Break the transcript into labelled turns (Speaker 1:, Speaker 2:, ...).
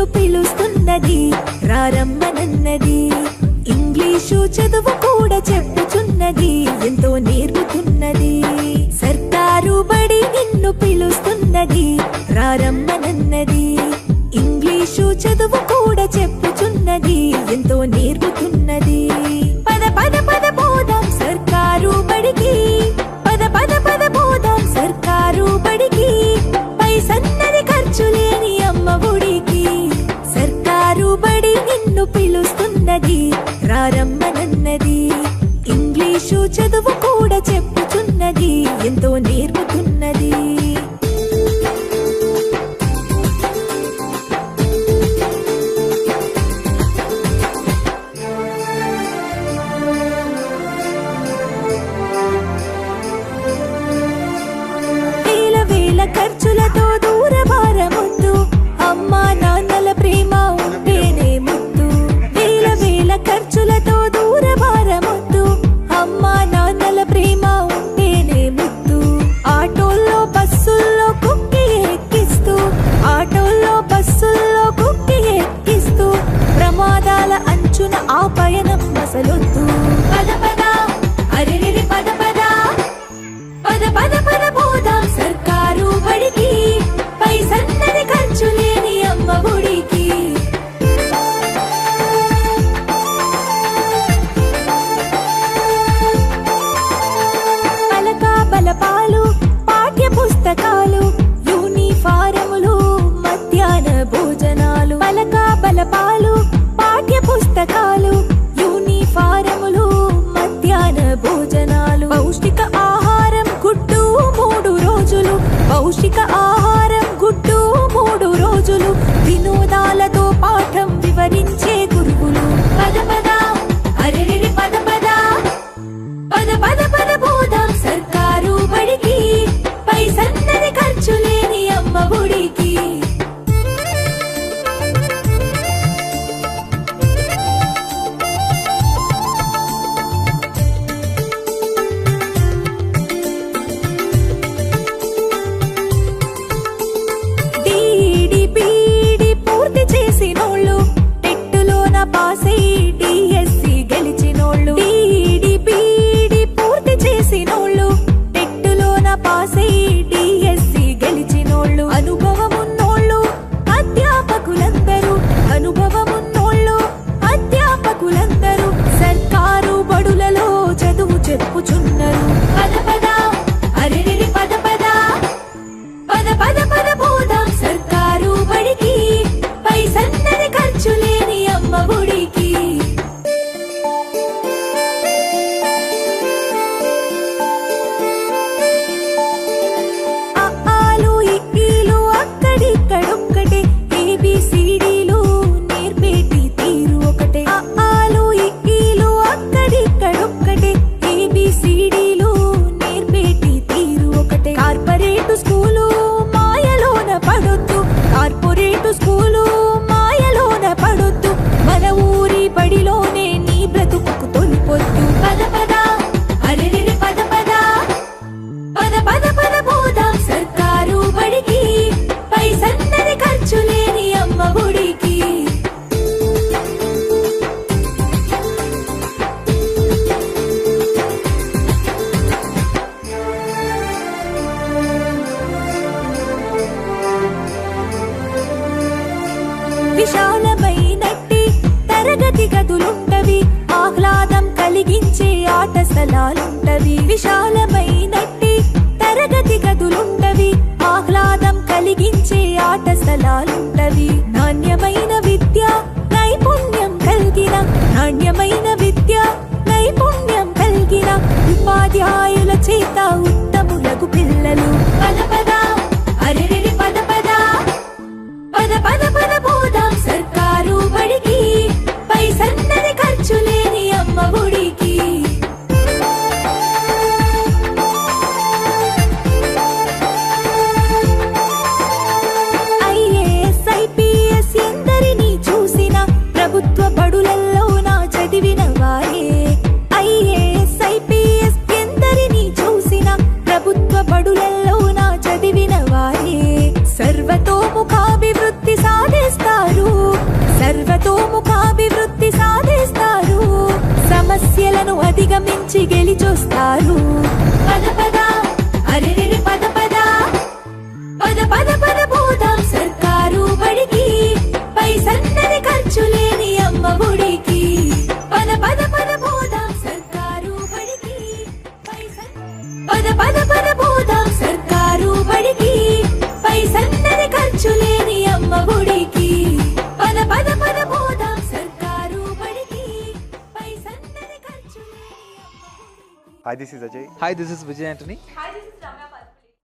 Speaker 1: నిన్ను పిలుస్తున్నది రారమ్మనన్నది. ఇంగ్లీషు చదువు కూడా చెప్పుచున్నది ఎంతో నేర్పుతున్నది. సర్కారు బడి నిన్ను పిలుస్తున్నది రారమ్మనన్నది. ఇంగ్లీషు చదువు కూడా చెప్పుచున్నది ఎంతో నేర్పుతున్నది. పద పద పద పోదాం సర్కారు బడికి, పద పద పద పోదాం సర్కారు బడికి. పైసన్నది ఖర్చు లేని అమ్మ ఒడికి. సర్కారు బడి నిన్ను పిలుస్తున్నది రారమ్మనన్నది. ఇంగ్లీషు చదువు కూడా చెప్పుచున్నది ఎంతో నేర్పుతున్నది. ఖర్చులతో దూరభారమొద్దు, అమ్మా నాన్నల ప్రేమ ఉంటేనే ముద్దు. వేల వేల ఖర్చులతో దూరభారమొద్దు, అమ్మా నాన్నల ప్రేమ ఉంటేనే ముద్దు. ఆటోల్లో బస్సుల్లో కుక్కి ఎక్కిస్తూ, ఆటోల్లో బస్సుల్లో కుక్కి ఎక్కిస్తూ ప్రమాదాల అంచున ఆ పయనం అసలొద్దు. పద పద అరెరెరి పద పద, పద పద పద పోదాం సర్కారు బడికి. పైసన్నది ఖర్చు లేని అమ్మ ఒడికి. పలక బలపాలు పాఠ్య పుస్తకాలు యూనిఫారములు మధ్యాహ్న భోజనాలు. పలక బలపాలు పాఠ్య పుస్తకాలు యూనిఫారములు మధ్యాహ్న భోజనాలు. పౌష్టిక ఆహారం గుడ్డు 3 రోజులు, పౌష్టిక ఆహారం గుడ్డు 3 రోజులు. వినోదాలతో పాఠం వివరించే గురువులు. పద పద అరెరెరి పద పద, పద పద పద పోదాం సర్కారు బడికి. పైసన్నది ఖర్చు లేని అమ్మ ఒడికి. పాసై డిఎస్సి గెలిచినోళ్ళు, డిడిపిడి పూర్తి చేసినోళ్ళు, టెట్టులోన పాసై డిఎస్సి గెలిచినోళ్ళు. అనుభవమున్నోళ్ళు అధ్యాపకులందరూ, అనుభవమున్నోళ్ళు అధ్యాపకులందరూ సర్కారు బడులలో చదువు చెప్పుచున్నారు. పద పద అరెరెరి పద పద, పద పద పద పోదాం సర్కారు బడికి. పైసన్నది ఖర్చు లేని అమ్మ ఒడికి. అఆలు ఇక్కీలు అక్కడిక్కడొక్కటే, ఏబిసిడీలు నేర్పేటి తీరు ఒకటే. అఆలు ఇక్కీలు అక్కడిక్కడొక్కటే, ఏబిసిడీలు నేర్పేటి తీరు ఒకటే. కార్పొరేటు స్కూలు మాయలోన పడొద్దు, కార్పొరేటు స్కూలు మాయలోన పడొద్దు. మన ఊరి బడిలోనే నీ బ్రతుకు తొలిపొద్దు. పద పద అరెరెరి పద పద, పద పద పద పోదాం సర్కారు బడికి. పైసన్నది ఖర్చు లేని అమ్మ ఒడికి. విశాలమైనట్టి తరగతి గదులుంటవి, ఆహ్లాదం కలిగించే ఆట స్థలాలుంటవి. విశాలమైనట్టి తరగతి గదులుంటవి, ఆహ్లాదం కలిగించే ఆట స్థలాలుంటవి. నాణ్యమైన విద్య నైపుణ్యం కలిగిన, నాణ్యమైన విద్య నైపుణ్యం కలిగిన ఉపాధ్యాయుల చేత ఉత్తములకు పిల్లలు. పద పద అరెరెరి పద పద, పద పద పద పోదాం సర్కారు బడికి. పైసన్నది ఖర్చు లేని అమ్మ ఒడికి. ఐఏఎస్ ఐపీఎస్ ఎందరినీ చూసిన ప్రభుత్వ బడులలో నా చదివిన వారే. ఐఏఎస్ ఐపీఎస్ ఎందరినీ చూసిన ప్రభుత్వ బడులలో నా చదివిన వారే. సర్వతోముఖాభివృద్ధి సాధిస్తారు. వచ్చి గెలిచొస్తారు. పద పద అరెరెరె పద పద పద పద పద పోదాం సర్కారు బడికి, పైసన్నది ఖర్చు లేని అమ్మ ఒడికి. పద పద పద పోదాం సర్కారు బడికి, పద పద పద పోదాం సర్కారు బడికి, పైసన్నది ఖర్చు లేని అమ్మ ఒడికి. పద పద పద పోదాం సర్కారు బడికి, పైసన్నది ఖర్చు లేని అమ్మ ఒడికి.
Speaker 2: Hi, this is Ajay.
Speaker 3: Hi, this is Vijay Antony.
Speaker 4: Hi, this is